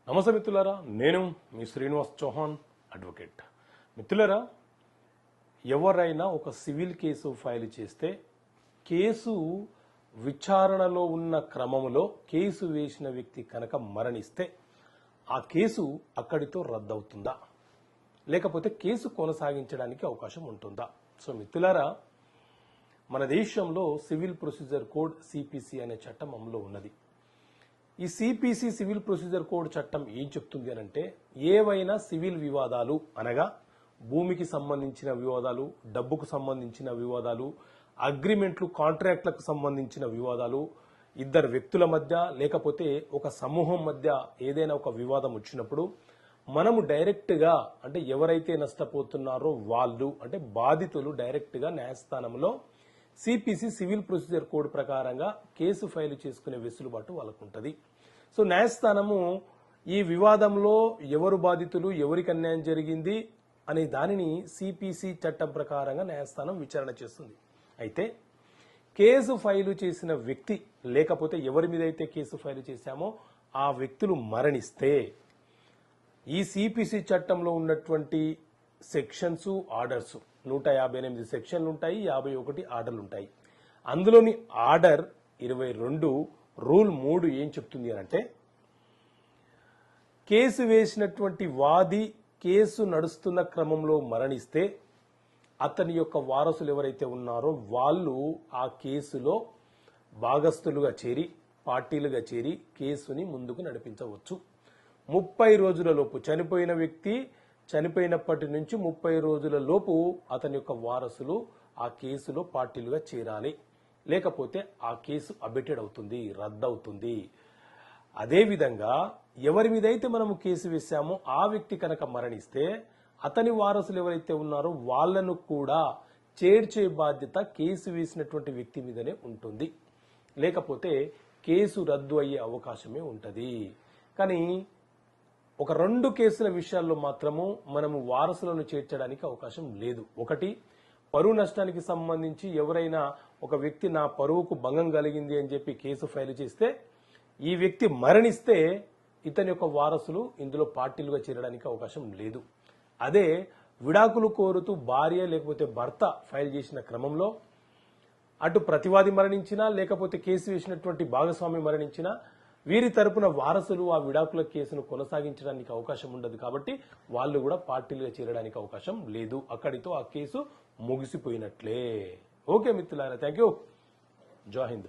నమస్తే మిత్రులారా, నేను మీ శ్రీనివాస్ చౌహాన్ అడ్వకేట్. మిత్రులారా, ఎవరైనా ఒక సివిల్ కేసు ఫైల్ చేస్తే కేసు విచారణలో ఉన్న క్రమంలో కేసు వేసిన వ్యక్తి కనుక మరణిస్తే ఆ కేసు అక్కడితో రద్దవుతుందా, లేకపోతే కేసు కొనసాగించడానికి అవకాశం ఉంటుందా? సో మిత్రులారా, మన దేశంలో సివిల్ ప్రొసీజర్ కోడ్ సిపిసి అనే చట్టం అమల్లో ఉన్నది. ఈ సిపిసి సివిల్ ప్రొసీజర్ కోడ్ చట్టం ఏం చెప్తుంది అనంటే, ఏవైనా సివిల్ వివాదాలు అనగా భూమికి సంబంధించిన వివాదాలు, డబ్బుకు సంబంధించిన వివాదాలు, అగ్రిమెంట్లు కాంట్రాక్ట్లకు సంబంధించిన వివాదాలు, ఇద్దరు వ్యక్తుల మధ్య లేకపోతే ఒక సమూహం మధ్య ఏదైనా ఒక వివాదం వచ్చినప్పుడు మనము డైరెక్ట్గా అంటే ఎవరైతే నష్టపోతున్నారో వాళ్ళు అంటే బాధితులు డైరెక్ట్గా న్యాయస్థానంలో సిపిసి సివిల్ ప్రొసీజర్ కోడ్ ప్రకారంగా కేసు ఫైల్ చేసుకునే వెసులుబాటు వాళ్ళకు ఉంటుంది. సో న్యాయస్థానము ఈ వివాదంలో ఎవరు బాధితులు, ఎవరికి అన్యాయం జరిగింది అనే దానిని సిపిసి చట్టం ప్రకారంగా న్యాయస్థానం విచారణ చేస్తుంది. అయితే కేసు ఫైలు చేసిన వ్యక్తి లేకపోతే ఎవరి మీద అయితే కేసు ఫైలు చేశామో ఆ వ్యక్తులు మరణిస్తే ఈ సిపిసి చట్టంలో ఉన్నటువంటి సెక్షన్స్, ఆర్డర్స్ 158 సెక్షన్లు ఉంటాయి, 51 ఆర్డర్లు ఉంటాయి. అందులోని ఆర్డర్ 22 రూల్ 3 ఏం చెప్తుంది అంటే, కేసు వేసినటువంటి వాది కేసు నడుస్తున్న క్రమంలో మరణిస్తే అతని యొక్క వారసులు ఎవరైతే ఉన్నారో వాళ్ళు ఆ కేసులో భాగస్థులుగా చేరి పార్టీలుగా చేరి కేసుని ముందుకు నడిపించవచ్చు. 30 రోజుల లోపు చనిపోయిన వ్యక్తి చనిపోయినప్పటి నుంచి 30 రోజుల లోపు అతని యొక్క వారసులు ఆ కేసులో పార్టీలుగా చేరాలి, లేకపోతే ఆ కేసు అబెటెడ్ అవుతుంది, రద్దవుతుంది. అదేవిధంగా ఎవరి మీద అయితే మనము కేసు వేశామో ఆ వ్యక్తి కనుక మరణిస్తే అతని వారసులు ఎవరైతే ఉన్నారో వాళ్లను కూడా చేర్చే బాధ్యత కేసు వేసినటువంటి వ్యక్తి మీదనే ఉంటుంది, లేకపోతే కేసు రద్దు అయ్యే అవకాశమే ఉంటుంది. కానీ ఒక 2 కేసుల విషయాల్లో మాత్రము మనము వారసులను చేర్చడానికి అవకాశం లేదు. ఒకటి, పరువు నష్టానికి సంబంధించి ఎవరైనా ఒక వ్యక్తి నా పరువుకు భంగం కలిగింది అని చెప్పి కేసు ఫైల్ చేస్తే ఈ వ్యక్తి మరణిస్తే ఇతని యొక్క వారసులు ఇందులో పార్టీలుగా చేరడానికి అవకాశం లేదు. అదే విడాకులు కోరుతూ భార్య లేకపోతే భర్త ఫైల్ చేసిన క్రమంలో అటు ప్రతివాది మరణించినా లేకపోతే కేసు వేసినటువంటి భాగస్వామి మరణించినా వీరి తరపున వారసులు ఆ విడాకుల కేసును కొనసాగించడానికి అవకాశం ఉండదు. కాబట్టి వాళ్ళు కూడా పార్టీలుగా చేరడానికి అవకాశం లేదు. అక్కడితో ఆ కేసు ముగిసిపోయినట్లే. ఓకే మిత్రులారా, థ్యాంక్ యూ. జై హింద్.